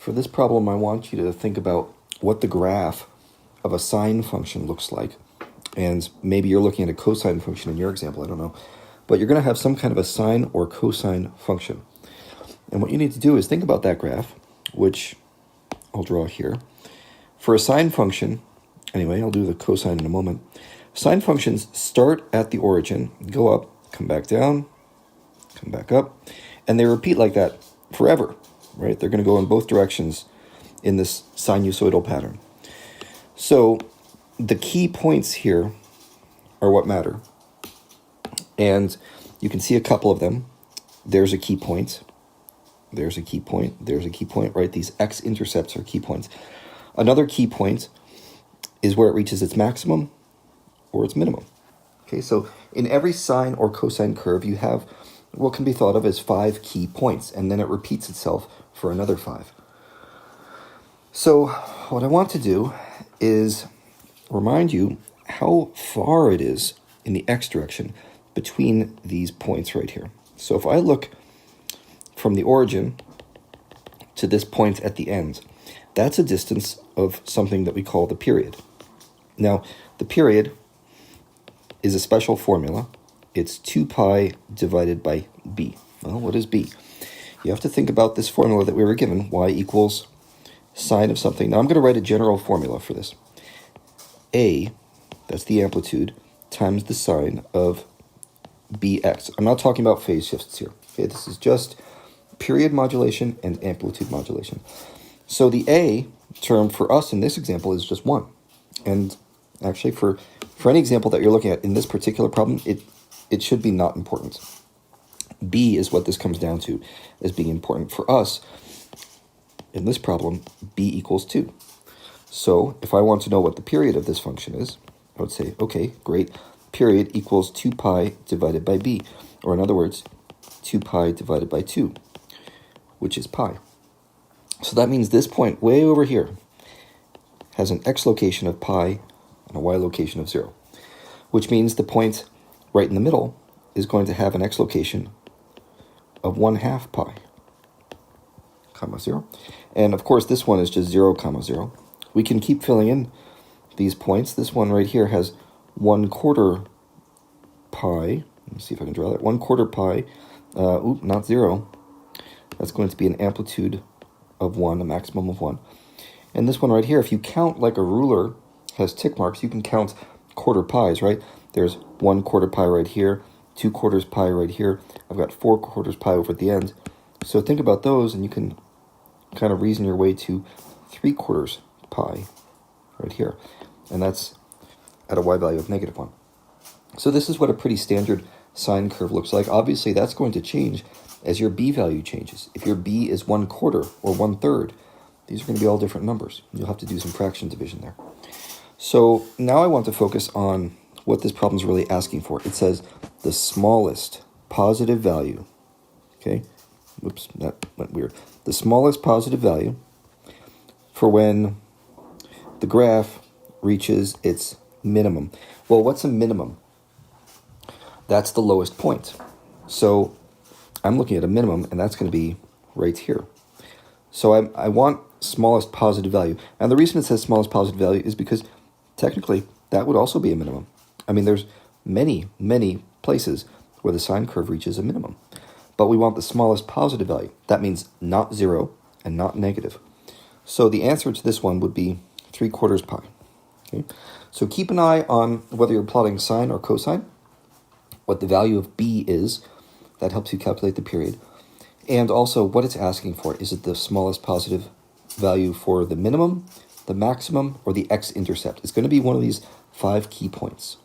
For this problem, I want you to think about what the graph of a sine function looks like. And maybe you're looking at a cosine function in your example, I don't know. But you're going to have some kind of a sine or cosine function. And what you need to do is think about that graph, which I'll draw here. For a sine function, anyway, I'll do the cosine in a moment. Sine functions start at the origin, go up, come back down, come back up, and they repeat like that forever, right? They're going to go in both directions in this sinusoidal pattern. So the key points here are what matter. And you can see a couple of them. There's a key point. There's a key point. There's a key point, right? These x-intercepts are key points. Another key point is where it reaches its maximum or its minimum. Okay, so in every sine or cosine curve, you have what can be thought of as 5 key points, and then it repeats itself for another 5. So what I want to do is remind you how far it is in the x direction between these points right here. So if I look from the origin to this point at the end, that's a distance of something that we call the period. Now, the period is a special formula. It's 2 pi divided by b. Well, what is b? You have to think about this formula that we were given, y equals sine of something. Now I'm going to write a general formula for this. A, that's the amplitude, times the sine of bx. I'm not talking about phase shifts here. Okay, this is just period modulation and amplitude modulation. So the a term for us in this example is just 1. And actually for any example that you're looking at in this particular problem, it should be not important. B is what this comes down to as being important. For us, in this problem, b equals 2. So if I want to know what the period of this function is, I would say, okay, great. Period equals 2 pi divided by b. Or in other words, 2 pi divided by 2, which is pi. So that means this point way over here has an x location of pi and a y location of 0, which means the point right in the middle is going to have an x location of 1/2 pi, comma 0. And of course, this one is just 0, comma 0. We can keep filling in these points. This one right here has 1/4 pi. Let me see if I can draw that. 1/4 pi, not 0. That's going to be an amplitude of 1, a maximum of 1. And this one right here, if you count like a ruler has tick marks, you can count quarter pies, right? There's 1/4 pi right here, 2/4 pi right here. I've got 4/4 pi over at the end. So think about those, and you can kind of reason your way to 3/4 pi right here. And that's at a y value of -1. So this is what a pretty standard sine curve looks like. Obviously, that's going to change as your b value changes. If your b is 1/4 or 1/3, these are going to be all different numbers. You'll have to do some fraction division there. So now I want to focus on what this problem is really asking for. It says the smallest positive value. Okay, whoops, that went weird. The smallest positive value for when the graph reaches its minimum. Well, what's a minimum? That's the lowest point. So I'm looking at a minimum, and that's going to be right here. So I want smallest positive value. And the reason it says smallest positive value is because technically that would also be a minimum. I mean, there's many, many places where the sine curve reaches a minimum. But we want the smallest positive value. That means not 0 and not negative. So the answer to this one would be 3/4 pi. Okay? So keep an eye on whether you're plotting sine or cosine, what the value of b is. That helps you calculate the period. And also what it's asking for. Is it the smallest positive value for the minimum, the maximum, or the x-intercept? It's going to be one of these 5 key points.